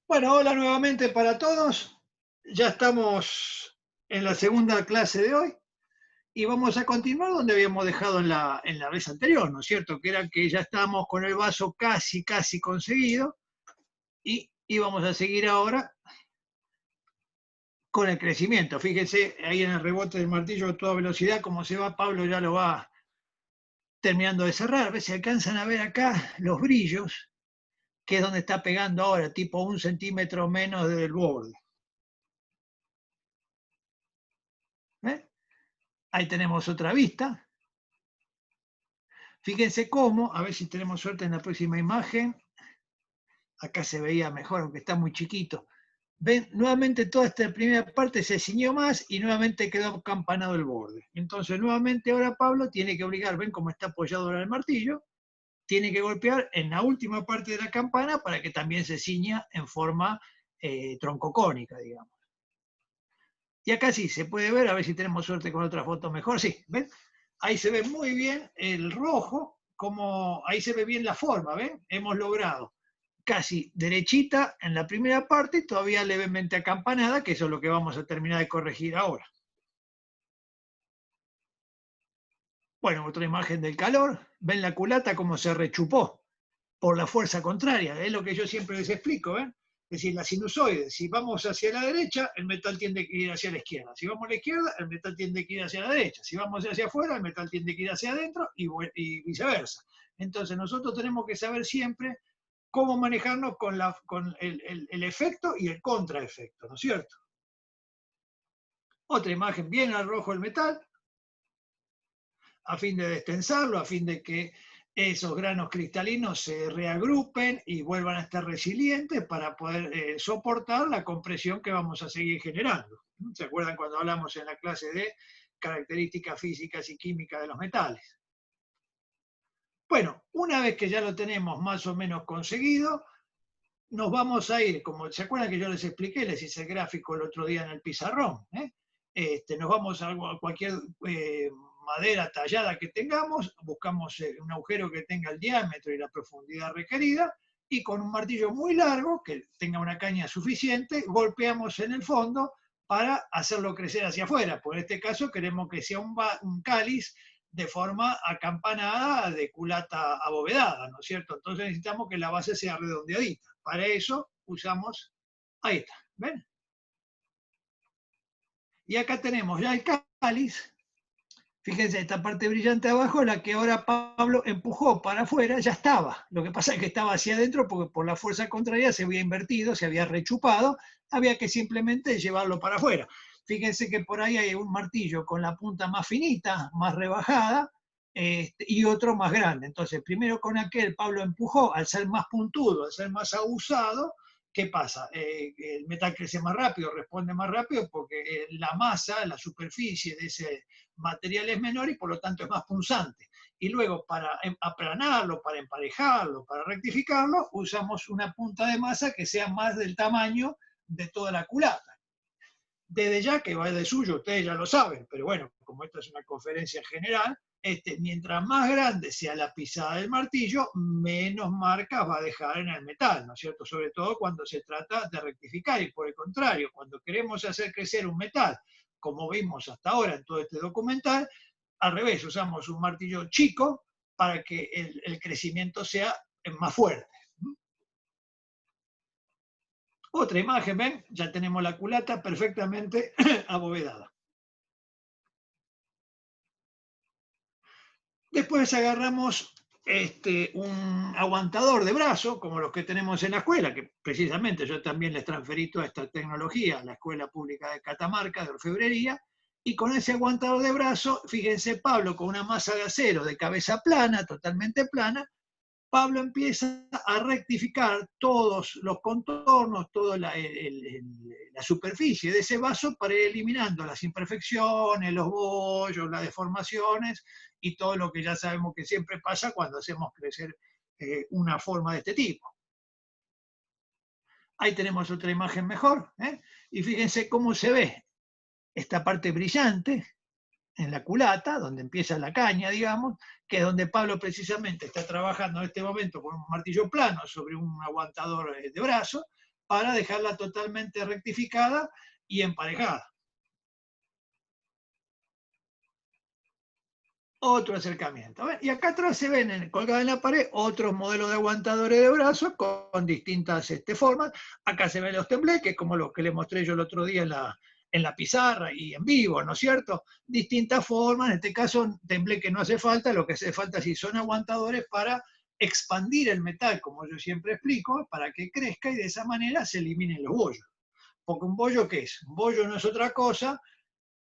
Bueno, hola nuevamente para todos. Ya estamos en la segunda clase de hoy y vamos a continuar donde habíamos dejado en la vez anterior, ¿no es cierto? Que era que ya estábamos con el vaso casi conseguido y íbamos a seguir ahora con el crecimiento. Fíjense ahí en el rebote del martillo a toda velocidad, como se va, Pablo ya lo va terminando de cerrar. A ver si alcanzan a ver acá los brillos, que es donde está pegando ahora, tipo 1 centímetro menos del borde. ¿Eh? Ahí tenemos otra vista. Fíjense cómo, a ver si tenemos suerte en la próxima imagen. Acá se veía mejor, aunque está muy chiquito. Ven, nuevamente toda esta primera parte se ciñó más y nuevamente quedó campanado el borde. Entonces, nuevamente ahora Pablo tiene que obligar, ven cómo está apoyado ahora el martillo, tiene que golpear en la última parte de la campana para que también se ciña en forma troncocónica, digamos. Y acá sí, se puede ver, a ver si tenemos suerte con otra foto mejor. Sí, ¿ven? Ahí se ve muy bien el rojo, como ahí se ve bien la forma, ¿ven? Hemos logrado casi derechita en la primera parte y todavía levemente acampanada, que eso es lo que vamos a terminar de corregir ahora. Bueno, otra imagen del calor. Ven la culata como se rechupó por la fuerza contraria. Es lo que yo siempre les explico, ¿ven? Es decir, la sinusoide, si vamos hacia la derecha, el metal tiende que ir hacia la izquierda. Si vamos a la izquierda, el metal tiende que ir hacia la derecha. Si vamos hacia afuera, el metal tiende que ir hacia adentro y viceversa. Entonces nosotros tenemos que saber siempre cómo manejarnos con el efecto y el contraefecto, ¿no es cierto? Otra imagen bien al rojo el metal, a fin de destensarlo, a fin de que esos granos cristalinos se reagrupen y vuelvan a estar resilientes para poder soportar la compresión que vamos a seguir generando. ¿Se acuerdan cuando hablamos en la clase de características físicas y químicas de los metales? Bueno, una vez que ya lo tenemos más o menos conseguido, nos vamos a ir, como se acuerdan que yo les expliqué, les hice el gráfico el otro día en el pizarrón, nos vamos a cualquier madera tallada que tengamos, buscamos un agujero que tenga el diámetro y la profundidad requerida, y con un martillo muy largo, que tenga una caña suficiente, golpeamos en el fondo para hacerlo crecer hacia afuera. Por este caso queremos que sea un cáliz de forma acampanada de culata abovedada, ¿no es cierto? Entonces necesitamos que la base sea redondeadita. Para eso usamos, ahí está, ¿ven? Y acá tenemos ya el cáliz. Fíjense, esta parte brillante abajo, la que ahora Pablo empujó para afuera, ya estaba. Lo que pasa es que estaba hacia adentro porque por la fuerza contraria se había invertido, se había rechupado, había que simplemente llevarlo para afuera. Fíjense que por ahí hay un martillo con la punta más finita, más rebajada, y otro más grande. Entonces, primero con aquel Pablo empujó, al ser más puntudo, al ser más abusado, ¿qué pasa? El metal crece más rápido, responde más rápido porque la masa, la superficie de ese material es menor y por lo tanto es más punzante. Y luego para aplanarlo, para emparejarlo, para rectificarlo, usamos una punta de masa que sea más del tamaño de toda la culata. Desde ya que va de suyo, ustedes ya lo saben, pero bueno, como esta es una conferencia general, mientras más grande sea la pisada del martillo, menos marcas va a dejar en el metal, ¿no es cierto? Sobre todo cuando se trata de rectificar y por el contrario, cuando queremos hacer crecer un metal, como vimos hasta ahora en todo este documental, al revés, usamos un martillo chico para que el crecimiento sea más fuerte. Otra imagen, ¿ven? Ya tenemos la culata perfectamente abovedada. Después agarramos un aguantador de brazo, como los que tenemos en la escuela, que precisamente yo también les transferí toda esta tecnología a la Escuela Pública de Catamarca de Orfebrería, y con ese aguantador de brazo, fíjense Pablo, con una masa de acero de cabeza plana, totalmente plana, Pablo empieza a rectificar todos los contornos, toda la superficie de ese vaso para ir eliminando las imperfecciones, los bollos, las deformaciones y todo lo que ya sabemos que siempre pasa cuando hacemos crecer una forma de este tipo. Ahí tenemos otra imagen mejor, y fíjense cómo se ve esta parte brillante, en la culata, donde empieza la caña, digamos, que es donde Pablo precisamente está trabajando en este momento con un martillo plano sobre un aguantador de brazo, para dejarla totalmente rectificada y emparejada. Otro acercamiento. Y acá atrás se ven colgados en la pared otros modelos de aguantadores de brazos con distintas formas. Acá se ven los tembleques, como los que les mostré yo el otro día en la pizarra y en vivo, ¿no es cierto? Distintas formas, en este caso tembleque no hace falta, lo que hace falta sí son aguantadores para expandir el metal, como yo siempre explico, para que crezca y de esa manera se eliminen los bollos. Porque un bollo, ¿qué es? Un bollo no es otra cosa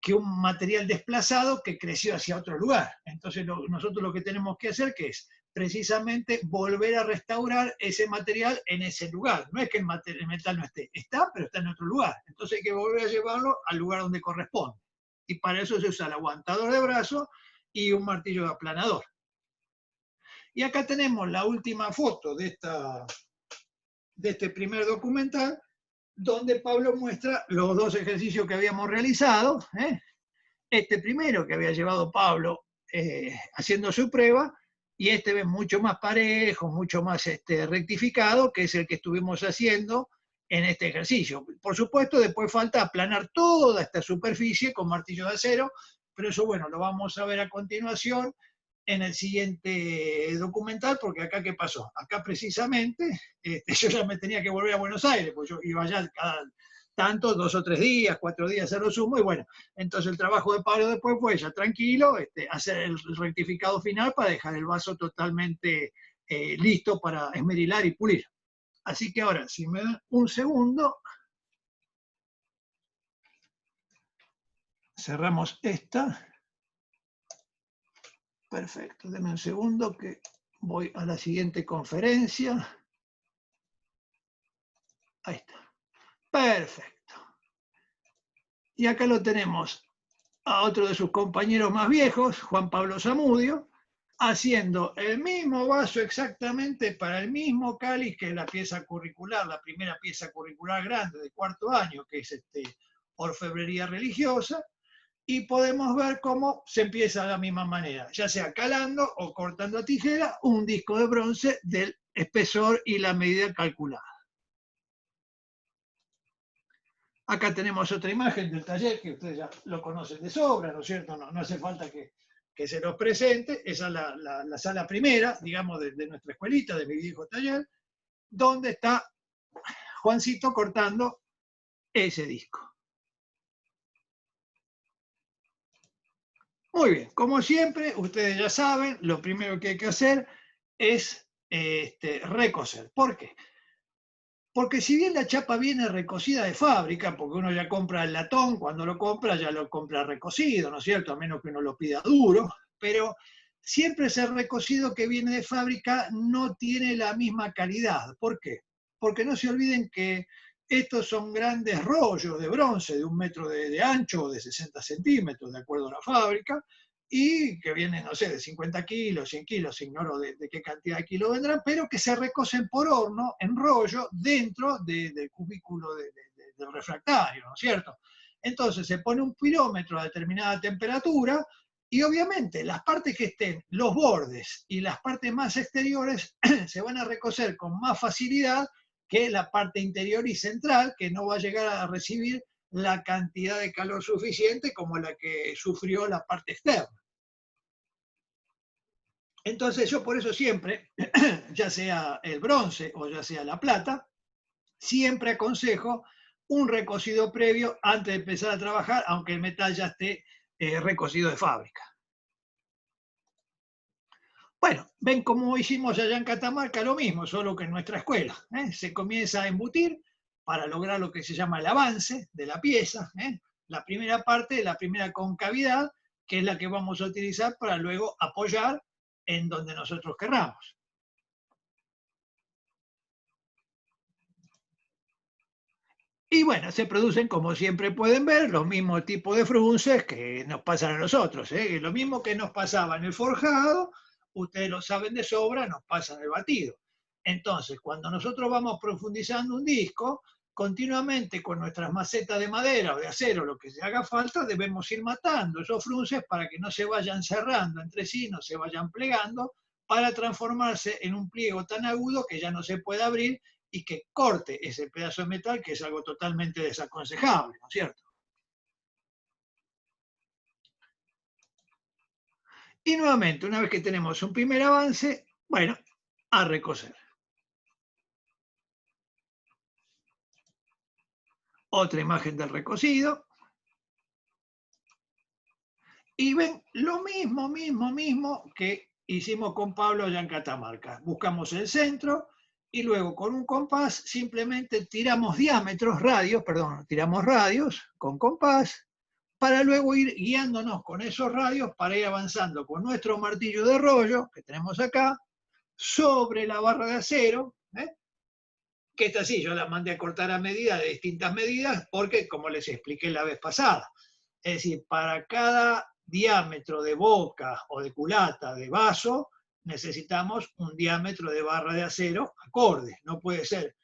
que un material desplazado que creció hacia otro lugar. Entonces nosotros lo que tenemos que hacer que es precisamente volver a restaurar ese material en ese lugar. No es que el metal no esté, está, pero está en otro lugar. Entonces hay que volver a llevarlo al lugar donde corresponde. Y para eso se usa el aguantador de brazo y un martillo de aplanador. Y acá tenemos la última foto de este primer documental, donde Pablo muestra los dos ejercicios que habíamos realizado. Este primero que había llevado Pablo haciendo su prueba, y este ven mucho más parejo, mucho más rectificado, que es el que estuvimos haciendo en este ejercicio. Por supuesto, después falta aplanar toda esta superficie con martillo de acero, pero eso, bueno, lo vamos a ver a continuación en el siguiente documental, porque acá, ¿qué pasó? Acá precisamente, yo ya me tenía que volver a Buenos Aires, pues yo iba allá cada tanto, 2 o 3 días, 4 días a lo sumo, y bueno, entonces el trabajo de Pablo después fue ya tranquilo, hacer el rectificado final para dejar el vaso totalmente listo para esmerilar y pulir. Así que ahora, si me dan un segundo, cerramos esta. Perfecto, denme un segundo que voy a la siguiente conferencia. Ahí está. Perfecto. Y acá lo tenemos a otro de sus compañeros más viejos, Juan Pablo Zamudio, haciendo el mismo vaso exactamente para el mismo cáliz que la pieza curricular, la primera pieza curricular grande de cuarto año, que es orfebrería religiosa, y podemos ver cómo se empieza de la misma manera, ya sea calando o cortando a tijera un disco de bronce del espesor y la medida calculada. Acá tenemos otra imagen del taller que ustedes ya lo conocen de sobra, ¿no es cierto? No hace falta que se los presente. Esa es la sala primera, digamos, de nuestra escuelita, de mi viejo taller, donde está Juancito cortando ese disco. Muy bien, como siempre, ustedes ya saben, lo primero que hay que hacer es recoser. ¿Por qué? Porque si bien la chapa viene recocida de fábrica, porque uno ya compra el latón, cuando lo compra ya lo compra recocido, ¿no es cierto? A menos que uno lo pida duro, pero siempre ese recocido que viene de fábrica no tiene la misma calidad. ¿Por qué? Porque no se olviden que estos son grandes rollos de bronce de 1 metro de ancho o de 60 centímetros, de acuerdo a la fábrica, y que vienen, no sé, de 50 kilos, 100 kilos, ignoro de qué cantidad de kilos vendrán, pero que se recocen por horno, en rollo, dentro del cubículo del refractario, ¿no es cierto? Entonces se pone un pirómetro a determinada temperatura y obviamente las partes que estén, los bordes y las partes más exteriores se van a recocer con más facilidad que la parte interior y central, que no va a llegar a recibir la cantidad de calor suficiente como la que sufrió la parte externa. Entonces yo por eso siempre, ya sea el bronce o ya sea la plata, siempre aconsejo un recocido previo antes de empezar a trabajar, aunque el metal ya esté recocido de fábrica. Bueno, ven cómo hicimos allá en Catamarca lo mismo, solo que en nuestra escuela. Se comienza a embutir para lograr lo que se llama el avance de la pieza. La primera parte, la primera concavidad, que es la que vamos a utilizar para luego apoyar en donde nosotros querramos. Y bueno, se producen, como siempre pueden ver, los mismos tipos de frunces que nos pasan a nosotros. Lo mismo que nos pasaba en el forjado, ustedes lo saben de sobra, nos pasa en el batido. Entonces, cuando nosotros vamos profundizando un disco, continuamente con nuestras macetas de madera o de acero, lo que se haga falta, debemos ir matando esos frunces para que no se vayan cerrando entre sí, no se vayan plegando, para transformarse en un pliego tan agudo que ya no se puede abrir y que corte ese pedazo de metal, que es algo totalmente desaconsejable, ¿no es cierto? Y nuevamente, una vez que tenemos un primer avance, bueno, a recoser. Otra imagen del recocido. Y ven lo mismo que hicimos con Pablo allá en Catamarca. Buscamos el centro y luego con un compás simplemente tiramos tiramos radios con compás para luego ir guiándonos con esos radios para ir avanzando con nuestro martillo de rollo que tenemos acá sobre la barra de acero, que esta sí, yo la mandé a cortar a medida de distintas medidas porque, como les expliqué la vez pasada, es decir, para cada diámetro de boca o de culata de vaso, necesitamos un diámetro de barra de acero acorde. No puede ser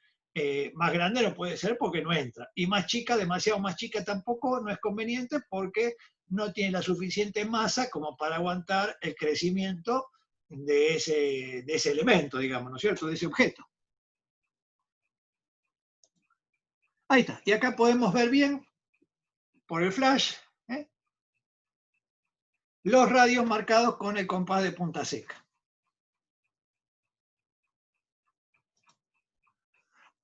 más grande, no puede ser porque no entra. Y más chica, demasiado más chica tampoco no es conveniente porque no tiene la suficiente masa como para aguantar el crecimiento de ese elemento, digamos, ¿no es cierto? De ese objeto. Ahí está. Y acá podemos ver bien, por el flash, los radios marcados con el compás de punta seca.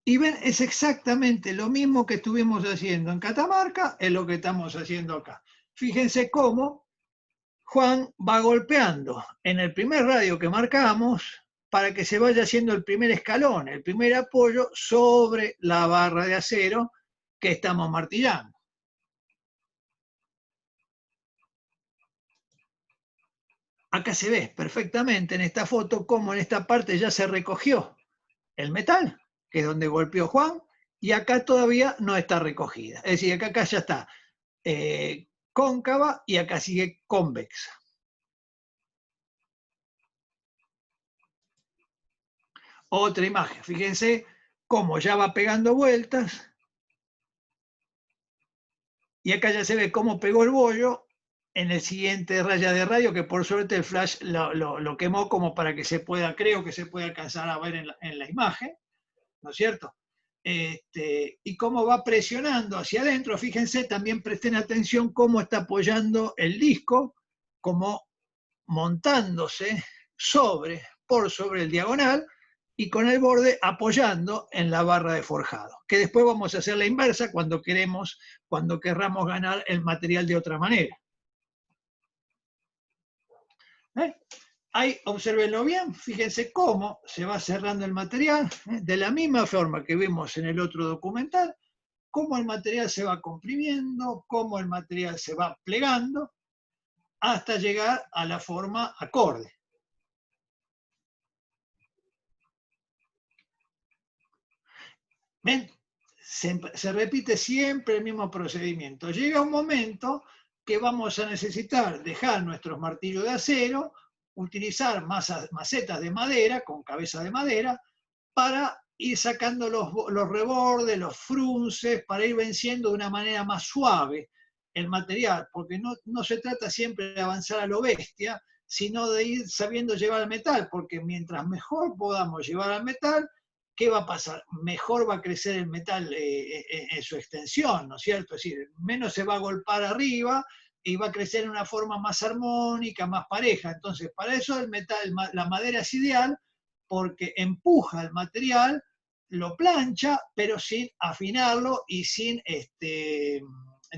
Y ven, es exactamente lo mismo que estuvimos haciendo en Catamarca, es lo que estamos haciendo acá. Fíjense cómo Juan va golpeando en el primer radio que marcamos para que se vaya haciendo el primer escalón, el primer apoyo sobre la barra de acero que estamos martillando. Acá se ve perfectamente en esta foto cómo en esta parte ya se recogió el metal, que es donde golpeó Juan, y acá todavía no está recogida. Es decir, acá ya está cóncava y acá sigue convexa. Otra imagen, fíjense cómo ya va pegando vueltas, y acá ya se ve cómo pegó el bollo en el siguiente raya de radio, que por suerte el flash lo quemó como para que se pueda, creo que se puede alcanzar a ver en la imagen, ¿no es cierto? Y cómo va presionando hacia adentro. Fíjense, también presten atención cómo está apoyando el disco, como montándose por sobre el diagonal y con el borde apoyando en la barra de forjado, que después vamos a hacer la inversa cuando querramos ganar el material de otra manera. Ahí, observenlo bien, fíjense cómo se va cerrando el material, de la misma forma que vimos en el otro documental, cómo el material se va comprimiendo, cómo el material se va plegando, hasta llegar a la forma acorde. ¿Ven? Se repite siempre el mismo procedimiento. Llega un momento que vamos a necesitar dejar nuestros martillos de acero, utilizar macetas de madera, con cabeza de madera, para ir sacando los rebordes, los frunces, para ir venciendo de una manera más suave el material, porque no se trata siempre de avanzar a lo bestia, sino de ir sabiendo llevar al metal, porque mientras mejor podamos llevar al metal, ¿qué va a pasar? Mejor va a crecer el metal en su extensión, ¿no es cierto? Es decir, menos se va a golpear arriba y va a crecer en una forma más armónica, más pareja. Entonces, para eso la madera es ideal, porque empuja el material, lo plancha, pero sin afinarlo y sin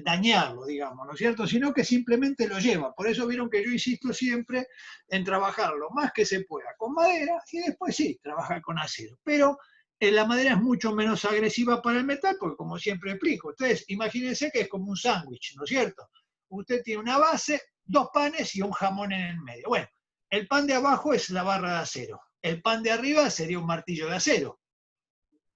dañarlo, digamos, ¿no es cierto? Sino que simplemente lo lleva. Por eso vieron que yo insisto siempre en trabajar lo más que se pueda con madera y después sí, trabajar con acero. Pero la madera es mucho menos agresiva para el metal, porque como siempre explico, ustedes imagínense que es como un sándwich, ¿no es cierto? Usted tiene una base, 2 panes y un jamón en el medio. Bueno, el pan de abajo es la barra de acero. El pan de arriba sería un martillo de acero.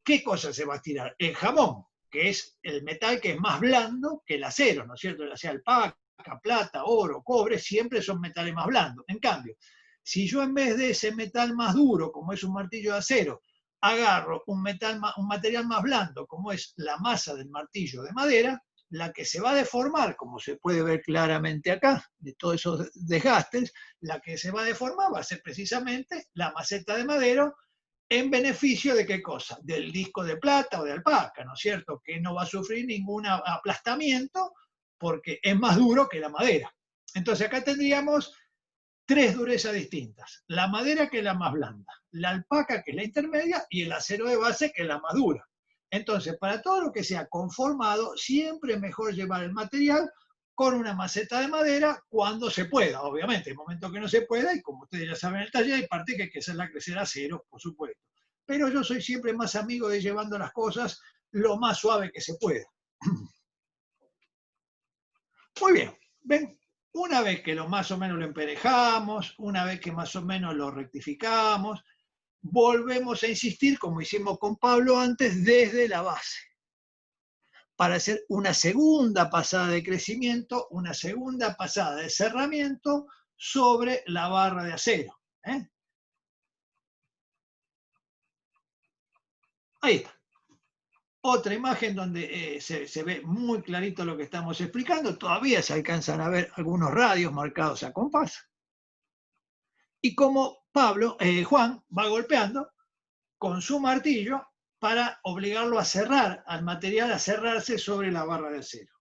¿Qué cosa se va a tirar? El jamón, que es el metal que es más blando que el acero, ¿no es cierto? Ya sea alpaca, plata, oro, cobre, siempre son metales más blandos. En cambio, si yo en vez de ese metal más duro, como es un martillo de acero, agarro un material más blando, como es la masa del martillo de madera, la que se va a deformar, como se puede ver claramente acá, de todos esos desgastes, la que se va a deformar va a ser precisamente la maceta de madera, en beneficio de qué cosa, del disco de plata o de alpaca, ¿no es cierto? Que no va a sufrir ningún aplastamiento porque es más duro que la madera. Entonces acá tendríamos tres durezas distintas. La madera, que es la más blanda, la alpaca, que es la intermedia, y el acero de base, que es la más dura. Entonces, para todo lo que sea conformado, siempre es mejor llevar el material con una maceta de madera cuando se pueda, obviamente. En el momento que no se pueda, y como ustedes ya saben en el taller, hay parte que hay que hacerla crecer a cero, por supuesto. Pero yo soy siempre más amigo de llevando las cosas lo más suave que se pueda. Muy bien, ven, una vez que lo más o menos lo emparejamos, una vez que más o menos lo rectificamos, volvemos a insistir, como hicimos con Pablo antes, desde la base, para hacer una segunda pasada de crecimiento, una segunda pasada de cerramiento sobre la barra de acero. Ahí está. Otra imagen donde se ve muy clarito lo que estamos explicando. Todavía se alcanzan a ver algunos radios marcados a compás. Y como Juan va golpeando con su martillo para obligarlo a cerrar, al material a cerrarse sobre la barra de acero.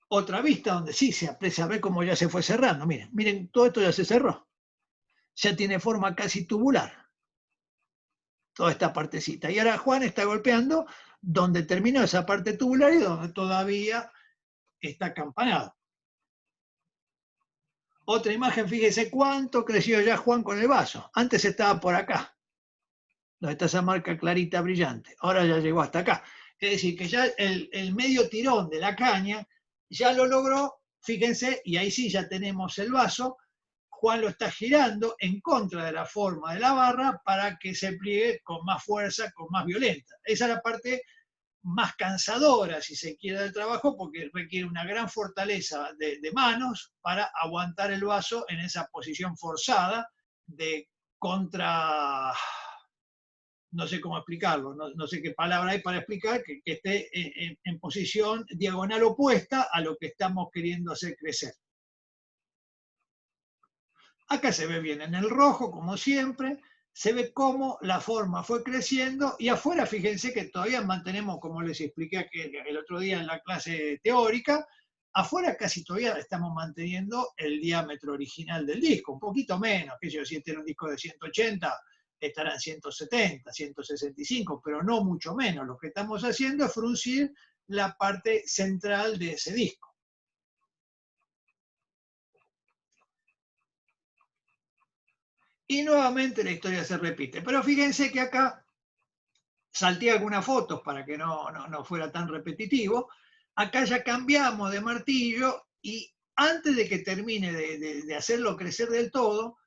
Otra vista donde sí se aprecia, ver cómo ya se fue cerrando. Miren, miren, todo esto ya se cerró. Ya tiene forma casi tubular. Toda esta partecita. Y ahora Juan está golpeando donde terminó esa parte tubular y donde todavía está acampanado. Otra imagen, fíjese cuánto creció ya Juan con el vaso. Antes estaba por acá, donde está esa marca clarita brillante. Ahora ya llegó hasta acá. Es decir, que ya el medio tirón de la caña ya lo logró, fíjense, y ahí sí ya tenemos el vaso. Juan lo está girando en contra de la forma de la barra para que se pliegue con más fuerza, con más violenta. Esa es la parte más cansadora, si se quiere, del trabajo, porque requiere una gran fortaleza de manos para aguantar el vaso en esa posición forzada de contra, no sé cómo explicarlo, no sé qué palabra hay para explicar, que esté en posición diagonal opuesta a lo que estamos queriendo hacer crecer. Acá se ve bien en el rojo, como siempre, se ve cómo la forma fue creciendo y afuera fíjense que todavía mantenemos, como les expliqué el otro día en la clase teórica, afuera casi todavía estamos manteniendo el diámetro original del disco, un poquito menos, que yo, si este era un disco de 180, estarán 170, 165, pero no mucho menos. Lo que estamos haciendo es fruncir la parte central de ese disco. Y nuevamente la historia se repite. Pero fíjense que acá salté algunas fotos para que no fuera tan repetitivo. Acá ya cambiamos de martillo y antes de que termine de hacerlo crecer del todo,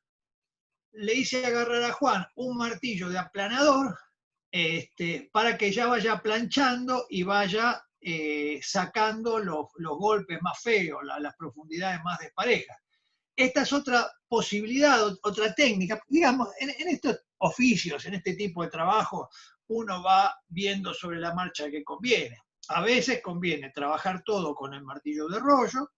le hice agarrar a Juan un martillo de aplanador para que ya vaya planchando y vaya sacando los golpes más feos, las profundidades más desparejas. Esta es otra posibilidad, otra técnica. Digamos, en estos oficios, en este tipo de trabajo, uno va viendo sobre la marcha que conviene. A veces conviene trabajar todo con el martillo de rollo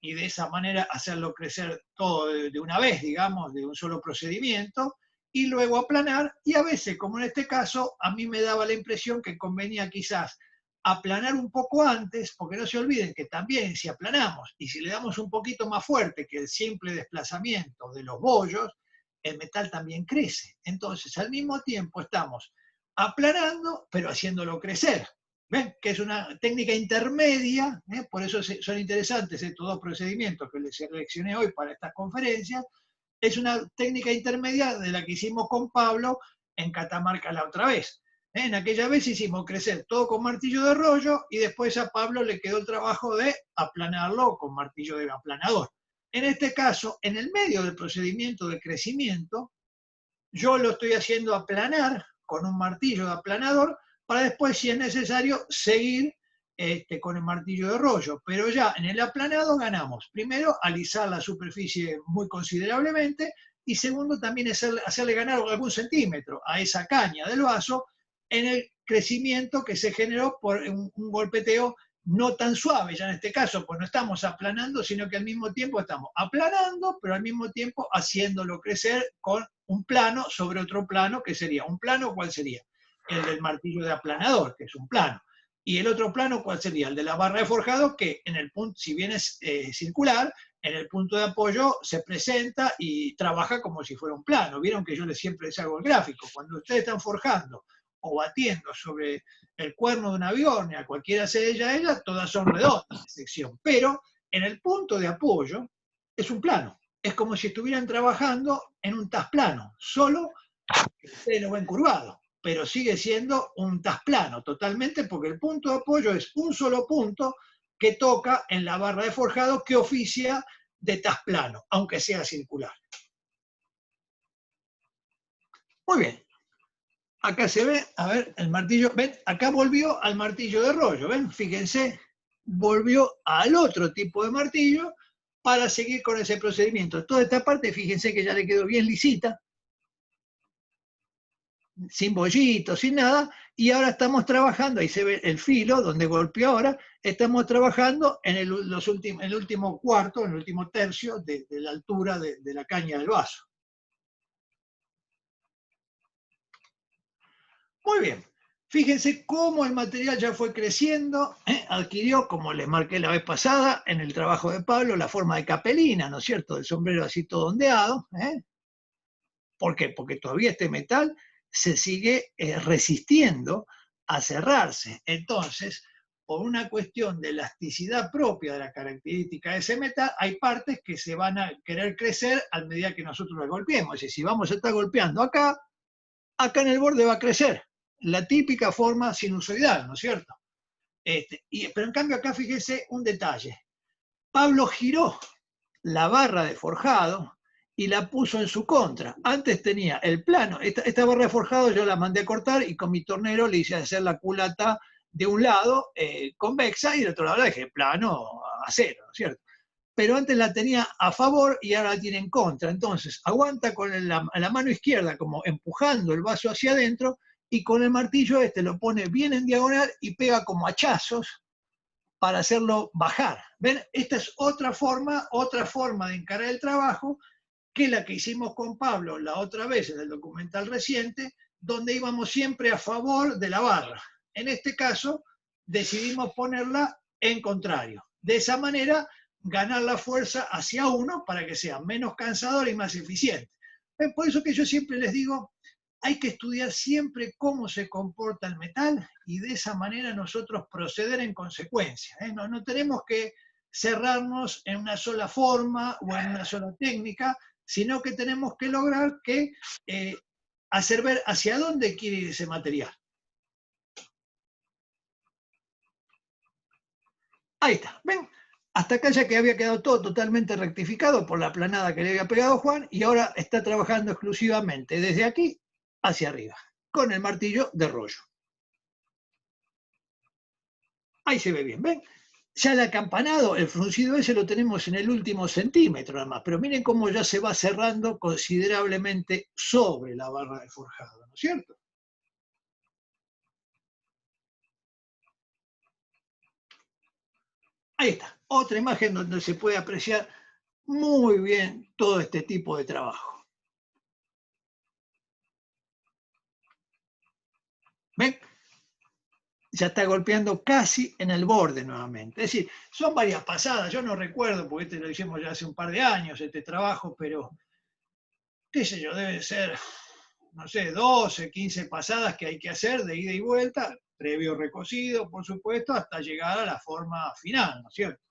y de esa manera hacerlo crecer todo de una vez, digamos, de un solo procedimiento, y luego aplanar. Y a veces, como en este caso, a mí me daba la impresión que convenía quizás aplanar un poco antes, porque no se olviden que también si aplanamos y si le damos un poquito más fuerte que el simple desplazamiento de los bollos, el metal también crece. Entonces, al mismo tiempo estamos aplanando, pero haciéndolo crecer. ¿Ven? Que es una técnica intermedia, por eso son interesantes estos dos procedimientos que les seleccioné hoy para estas conferencias. Es una técnica intermedia de la que hicimos con Pablo en Catamarca la otra vez. En aquella vez hicimos crecer todo con martillo de rollo y después a Pablo le quedó el trabajo de aplanarlo con martillo de aplanador. En este caso, en el medio del procedimiento de crecimiento, yo lo estoy haciendo aplanar con un martillo de aplanador para después, si es necesario, seguir con el martillo de rollo. Pero ya en el aplanado ganamos. Primero, alisar la superficie muy considerablemente y segundo también es hacerle ganar algún centímetro a esa caña del vaso en el crecimiento que se generó por un golpeteo no tan suave, ya en este caso, pues no estamos aplanando, sino que al mismo tiempo estamos aplanando, pero al mismo tiempo haciéndolo crecer con un plano sobre otro plano, que sería un plano, ¿cuál sería? El del martillo de aplanador, que es un plano. Y el otro plano, ¿cuál sería? El de la barra de forjado, que en el punto, si bien es circular, en el punto de apoyo se presenta y trabaja como si fuera un plano. Vieron que yo siempre les hago el gráfico. Cuando ustedes están forjando o batiendo sobre el cuerno de una biórnea, cualquiera sea ella, todas son redondas de sección. Pero en el punto de apoyo es un plano. Es como si estuvieran trabajando en un tasplano, solo que ustedes lo ven curvado, pero sigue siendo un tasplano totalmente, porque el punto de apoyo es un solo punto que toca en la barra de forjado que oficia de tasplano, aunque sea circular. Muy bien. Acá se ve, a ver, el martillo, ven, acá volvió al martillo de rollo, ven, fíjense, volvió al otro tipo de martillo para seguir con ese procedimiento. Toda esta parte, fíjense que ya le quedó bien lisita, sin bollitos, sin nada, y ahora estamos trabajando, ahí se ve el filo donde golpeó ahora, estamos trabajando en el último cuarto, en el último tercio de la altura de la caña del vaso. Muy bien. Fíjense cómo el material ya fue creciendo, adquirió, como les marqué la vez pasada, en el trabajo de Pablo, la forma de capelina, ¿no es cierto? Del sombrero así todo ondeado. ¿Por qué? Porque todavía este metal se sigue resistiendo a cerrarse. Entonces, por una cuestión de elasticidad propia de la característica de ese metal, hay partes que se van a querer crecer a medida que nosotros las golpeemos. Es decir, si vamos a estar golpeando acá, acá en el borde va a crecer. La típica forma sinusoidal, ¿no es cierto? Pero en cambio acá fíjese un detalle. Pablo giró la barra de forjado y la puso en su contra. Antes tenía el plano, esta barra de forjado yo la mandé a cortar y con mi tornero le hice hacer la culata de un lado convexa y del otro lado la dejé plano a cero, ¿no es cierto? Pero antes la tenía a favor y ahora la tiene en contra. Entonces aguanta con la mano izquierda como empujando el vaso hacia adentro y con el martillo lo pone bien en diagonal y pega como hachazos para hacerlo bajar. ¿Ven? Esta es otra forma de encarar el trabajo que la que hicimos con Pablo la otra vez en el documental reciente, donde íbamos siempre a favor de la barra. En este caso, decidimos ponerla en contrario. De esa manera, ganar la fuerza hacia uno para que sea menos cansador y más eficiente. Por eso que yo siempre les digo, hay que estudiar siempre cómo se comporta el metal y de esa manera nosotros proceder en consecuencia. No tenemos que cerrarnos en una sola forma o en una sola técnica, sino que tenemos que lograr hacer ver hacia dónde quiere ir ese material. Ahí está, ¿ven? Hasta acá ya que había quedado todo totalmente rectificado por la planada que le había pegado Juan y ahora está trabajando exclusivamente desde aquí hacia arriba, con el martillo de rollo. Ahí se ve bien, ¿ven? Ya el acampanado, el fruncido ese lo tenemos en el último centímetro nada más, pero miren cómo ya se va cerrando considerablemente sobre la barra de forjado, ¿no es cierto? Ahí está, otra imagen donde se puede apreciar muy bien todo este tipo de trabajo. ¿Ven? Ya está golpeando casi en el borde nuevamente. Es decir, son varias pasadas, yo no recuerdo, porque lo hicimos ya hace un par de años, este trabajo, pero qué sé yo, debe ser, no sé, 12, 15 pasadas que hay que hacer de ida y vuelta, previo recocido, por supuesto, hasta llegar a la forma final, ¿no es cierto?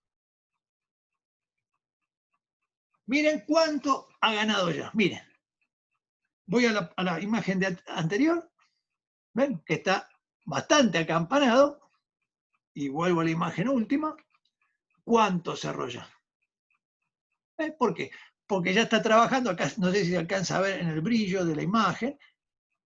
Miren cuánto ha ganado ya, miren. Voy a la imagen anterior, ven que está bastante acampanado, y vuelvo a la imagen última, cuánto cerró ya. ¿Por qué? Porque ya está trabajando, acá no sé si se alcanza a ver en el brillo de la imagen,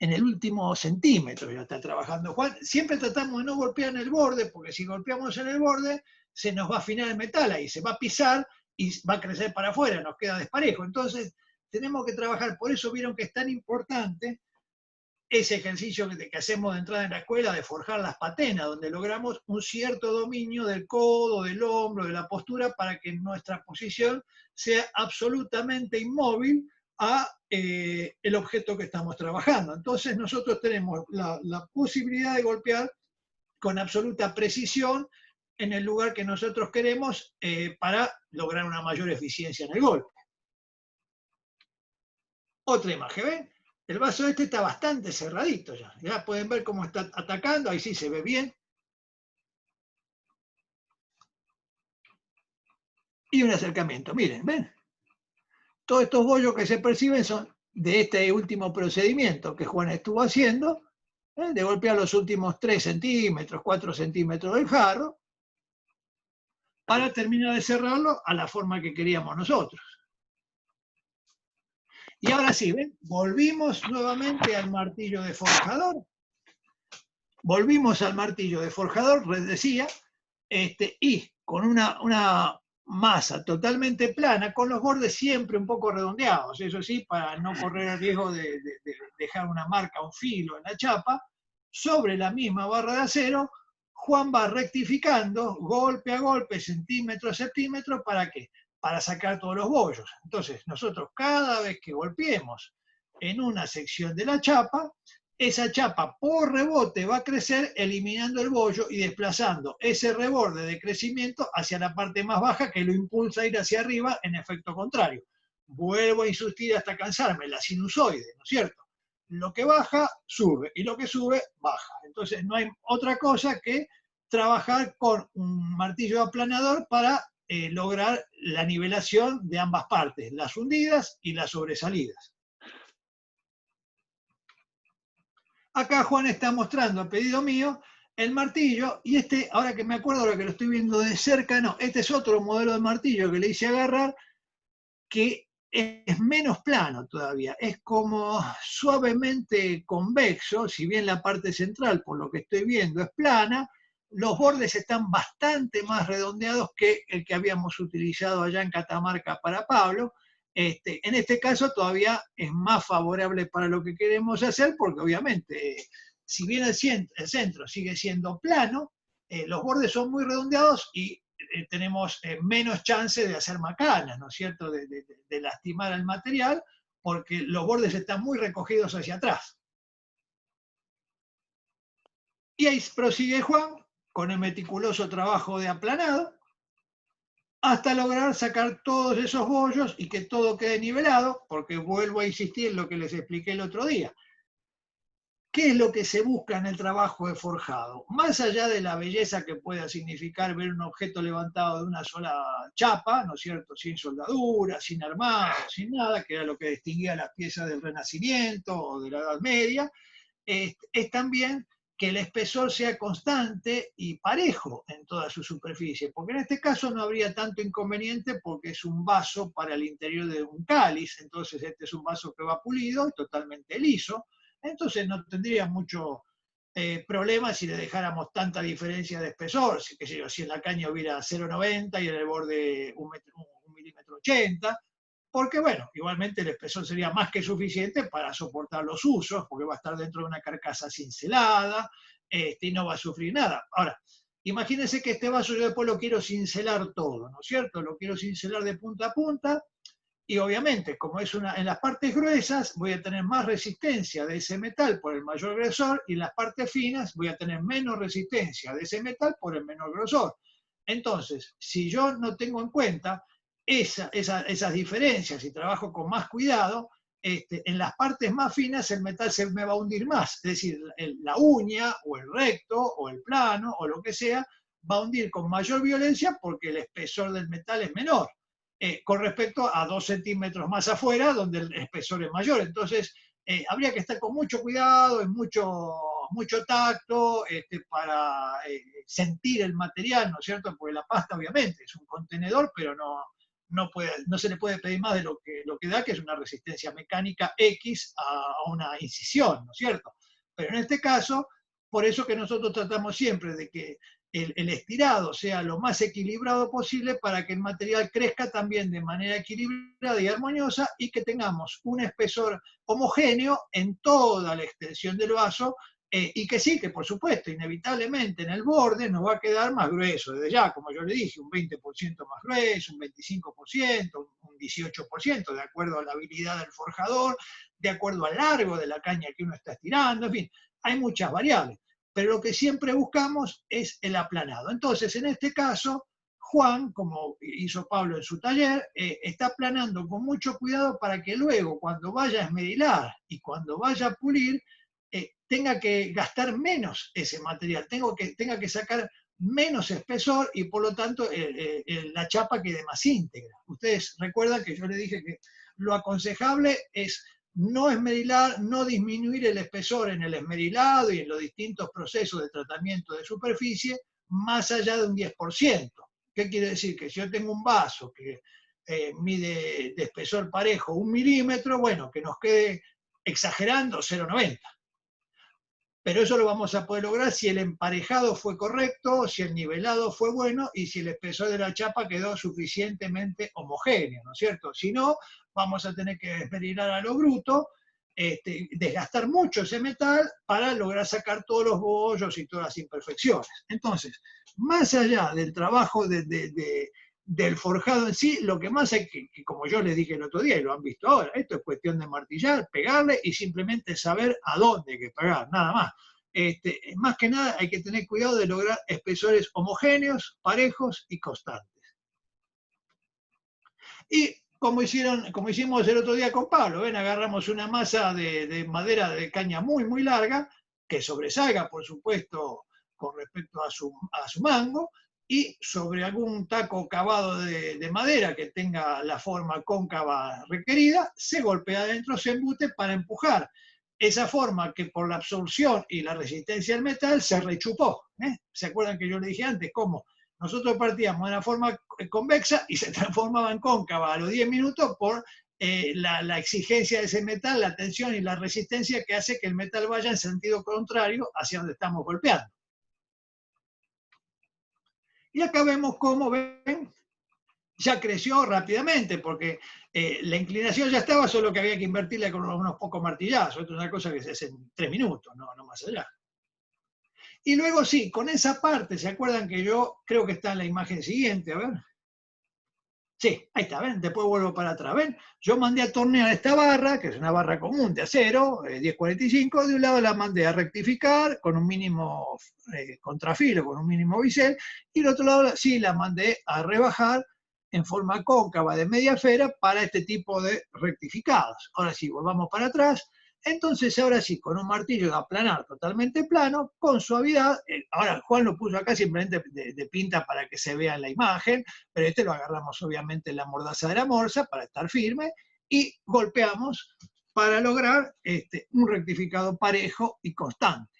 en el último centímetro ya está trabajando Juan. Siempre tratamos de no golpear en el borde, porque si golpeamos en el borde, se nos va a afinar el metal ahí, se va a pisar y va a crecer para afuera, nos queda desparejo. Entonces, tenemos que trabajar, por eso vieron que es tan importante ese ejercicio que hacemos de entrada en la escuela de forjar las patenas, donde logramos un cierto dominio del codo, del hombro, de la postura, para que nuestra posición sea absolutamente inmóvil a el objeto que estamos trabajando. Entonces nosotros tenemos la posibilidad de golpear con absoluta precisión en el lugar que nosotros queremos para lograr una mayor eficiencia en el golpe. Otra imagen, ¿ven? El vaso este está bastante cerradito ya. Ya pueden ver cómo está atacando, ahí sí se ve bien. Y un acercamiento, miren, ¿ven? Todos estos bollos que se perciben son de este último procedimiento que Juan estuvo haciendo, de golpear los últimos 3 centímetros, 4 centímetros del jarro, para terminar de cerrarlo a la forma que queríamos nosotros. Y ahora sí, ¿ven? Volvimos nuevamente al martillo de forjador. Volvimos al martillo de forjador, les decía, y con una masa totalmente plana, con los bordes siempre un poco redondeados, eso sí, para no correr el riesgo de dejar una marca, un filo en la chapa, sobre la misma barra de acero, Juan va rectificando golpe a golpe, centímetro a centímetro, ¿para qué? Para sacar todos los bollos. Entonces, nosotros cada vez que golpeemos en una sección de la chapa, esa chapa por rebote va a crecer eliminando el bollo y desplazando ese reborde de crecimiento hacia la parte más baja que lo impulsa a ir hacia arriba en efecto contrario. Vuelvo a insistir hasta cansarme, la sinusoide, ¿no es cierto? Lo que baja, sube, y lo que sube, baja. Entonces no hay otra cosa que trabajar con un martillo aplanador para lograr la nivelación de ambas partes, las hundidas y las sobresalidas. Acá Juan está mostrando, a pedido mío, el martillo, y ahora que me acuerdo, ahora que lo estoy viendo de cerca, no, este es otro modelo de martillo que le hice agarrar, que es menos plano todavía, es como suavemente convexo, si bien la parte central, por lo que estoy viendo, es plana, los bordes están bastante más redondeados que el que habíamos utilizado allá en Catamarca para Pablo. En este caso todavía es más favorable para lo que queremos hacer, porque obviamente, si bien el centro sigue siendo plano, los bordes son muy redondeados y tenemos menos chance de hacer macanas, ¿no es cierto?, de lastimar al material, porque los bordes están muy recogidos hacia atrás. Y ahí prosigue Juan con el meticuloso trabajo de aplanado, hasta lograr sacar todos esos bollos y que todo quede nivelado, porque vuelvo a insistir en lo que les expliqué el otro día. ¿Qué es lo que se busca en el trabajo de forjado? Más allá de la belleza que pueda significar ver un objeto levantado de una sola chapa, ¿no es cierto?, sin soldadura, sin armado, sin nada, que era lo que distinguía las piezas del Renacimiento o de la Edad Media, es también que el espesor sea constante y parejo en toda su superficie, porque en este caso no habría tanto inconveniente porque es un vaso para el interior de un cáliz, entonces este es un vaso que va pulido y totalmente liso, entonces no tendría mucho problema si le dejáramos tanta diferencia de espesor, si en la caña hubiera 0,90 y en el borde 1,80 milímetros, porque bueno, igualmente el espesor sería más que suficiente para soportar los usos, porque va a estar dentro de una carcasa cincelada y no va a sufrir nada. Ahora, imagínense que este vaso yo después lo quiero cincelar todo, ¿no es cierto? Lo quiero cincelar de punta a punta, y obviamente, como es en las partes gruesas, voy a tener más resistencia de ese metal por el mayor grosor, y en las partes finas voy a tener menos resistencia de ese metal por el menor grosor. Entonces, si yo no tengo en cuenta esas diferencias y trabajo con más cuidado, en las partes más finas el metal se me va a hundir más. Es decir, la uña o el recto o el plano o lo que sea va a hundir con mayor violencia porque el espesor del metal es menor. Con respecto a 2 centímetros más afuera, donde el espesor es mayor. Entonces, habría que estar con mucho cuidado y mucho tacto para sentir el material, ¿no es cierto? Porque la pasta, obviamente, es un contenedor, pero no se le puede pedir más de lo que da, que es una resistencia mecánica X a una incisión, ¿no es cierto? Pero en este caso, por eso que nosotros tratamos siempre de que el estirado sea lo más equilibrado posible para que el material crezca también de manera equilibrada y armoniosa y que tengamos un espesor homogéneo en toda la extensión del vaso y que sí, que por supuesto, inevitablemente en el borde nos va a quedar más grueso, desde ya, como yo le dije, un 20% más grueso, un 25%, un 18%, de acuerdo a la habilidad del forjador, de acuerdo al largo de la caña que uno está estirando, en fin, hay muchas variables, pero lo que siempre buscamos es el aplanado. Entonces, en este caso, Juan, como hizo Pablo en su taller, está aplanando con mucho cuidado para que luego, cuando vaya a esmerilar y cuando vaya a pulir, tenga que gastar menos ese material, tenga que sacar menos espesor y por lo tanto la chapa quede más íntegra. Ustedes recuerdan que yo les dije que lo aconsejable es no esmerilar, no disminuir el espesor en el esmerilado y en los distintos procesos de tratamiento de superficie más allá de un 10%. ¿Qué quiere decir? Que si yo tengo un vaso que mide de espesor parejo 1 milímetro, bueno, que nos quede exagerando 0,90. Pero eso lo vamos a poder lograr si el emparejado fue correcto, si el nivelado fue bueno y si el espesor de la chapa quedó suficientemente homogéneo, ¿no es cierto? Si no, vamos a tener que esmerilar a lo bruto, desgastar mucho ese metal para lograr sacar todos los bollos y todas las imperfecciones. Entonces, más allá del trabajo del forjado en sí, lo que más hay que, como yo les dije el otro día y lo han visto ahora, esto es cuestión de martillar, pegarle y simplemente saber a dónde hay que pegar, nada más. Más que nada hay que tener cuidado de lograr espesores homogéneos, parejos y constantes. Y como hicimos el otro día con Pablo, ¿ven? Agarramos una masa de madera de caña muy, muy larga, que sobresalga, por supuesto, con respecto a su mango, y sobre algún taco cavado de madera que tenga la forma cóncava requerida, se golpea adentro, se embute para empujar esa forma que por la absorción y la resistencia del metal se rechupó. ¿Se acuerdan que yo le dije antes cómo nosotros partíamos de una forma convexa y se transformaba en cóncava a los 10 minutos por la exigencia de ese metal, la tensión y la resistencia que hace que el metal vaya en sentido contrario hacia donde estamos golpeando. Y acá vemos cómo, ven, ya creció rápidamente, porque la inclinación ya estaba, solo que había que invertirle con unos pocos martillazos. Esto es una cosa que se hace en 3 minutos, no más allá. Y luego sí, con esa parte, ¿se acuerdan que yo creo que está en la imagen siguiente? A ver. Sí, ahí está, ¿ven? Después vuelvo para atrás, ¿ven? Yo mandé a tornear esta barra, que es una barra común de acero, 1045, de un lado la mandé a rectificar con un mínimo contrafilo, con un mínimo bisel, y del otro lado sí la mandé a rebajar en forma cóncava de media esfera para este tipo de rectificados. Ahora sí, volvamos para atrás. Entonces, ahora sí, con un martillo de aplanar totalmente plano, con suavidad, ahora Juan lo puso acá simplemente de pinta para que se vea en la imagen, pero este lo agarramos obviamente en la mordaza de la morsa para estar firme y golpeamos para lograr un rectificado parejo y constante.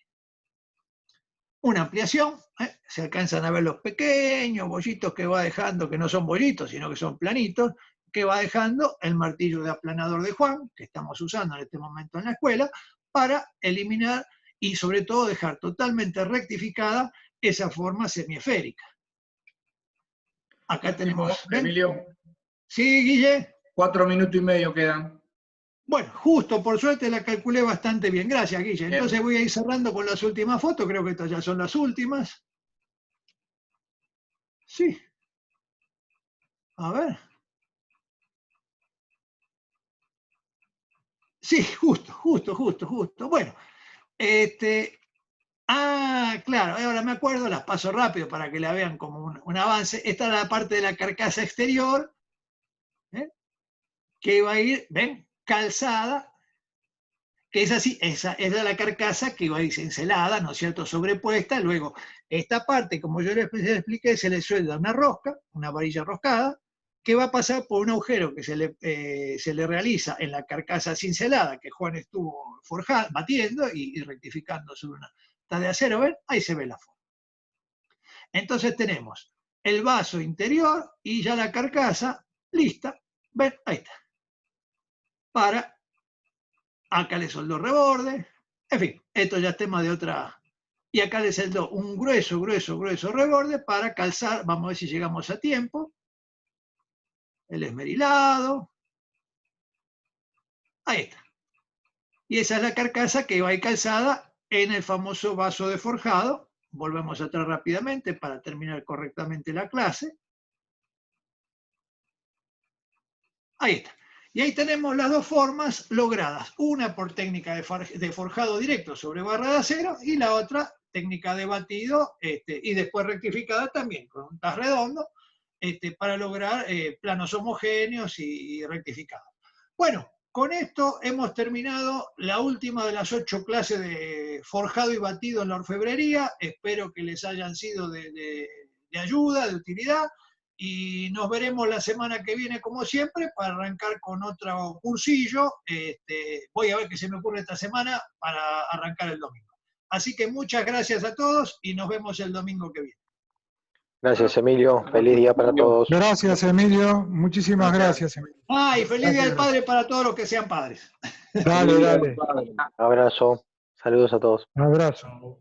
Una ampliación, se alcanzan a ver los pequeños bollitos que va dejando, que no son bollitos, sino que son planitos, que va dejando el martillo de aplanador de Juan, que estamos usando en este momento en la escuela, para eliminar y sobre todo dejar totalmente rectificada esa forma semiesférica. Acá tenemos, ¿ven? Emilio. Sí, Guille. 4 minutos y medio quedan. Bueno, justo, por suerte la calculé bastante bien. Gracias, Guille. Entonces voy a ir cerrando con las últimas fotos. Creo que estas ya son las últimas. Sí. A ver. Sí, justo. Bueno, claro, ahora me acuerdo, las paso rápido para que la vean como un avance. Esta es la parte de la carcasa exterior, que va a ir, ven, calzada, que es así, esa es la carcasa que va a ir cincelada, ¿no es cierto?, sobrepuesta. Luego, esta parte, como yo les expliqué, se le suelda una rosca, una varilla roscada, que va a pasar por un agujero que se le realiza en la carcasa cincelada que Juan estuvo forjando, batiendo y rectificando sobre una tabla de acero. ¿Ven? Ahí se ve la forma. Entonces tenemos el vaso interior y ya la carcasa lista. ¿Ven? Ahí está. Acá le soldó reborde. En fin, esto ya es tema de otra Y acá le celdo un grueso reborde para calzar, vamos a ver si llegamos a tiempo, el esmerilado. Ahí está. Y esa es la carcasa que va a ir calzada en el famoso vaso de forjado. Volvemos atrás rápidamente para terminar correctamente la clase. Ahí está. Y ahí tenemos las dos formas logradas. Una por técnica de forjado directo sobre barra de acero y la otra técnica de batido y después rectificada también con un TAS redondo para lograr planos homogéneos y rectificados. Bueno, con esto hemos terminado la última de las 8 clases de forjado y batido en la orfebrería. Espero que les hayan sido de ayuda, de utilidad. Y nos veremos la semana que viene, como siempre, para arrancar con otro cursillo. Voy a ver qué se me ocurre esta semana para arrancar el domingo. Así que muchas gracias a todos y nos vemos el domingo que viene. Gracias, Emilio. Feliz día para todos. Gracias, Emilio. Muchísimas gracias, Emilio. Y feliz día del padre para todos los que sean padres. Dale, dale. Abrazo. Saludos a todos. Un abrazo.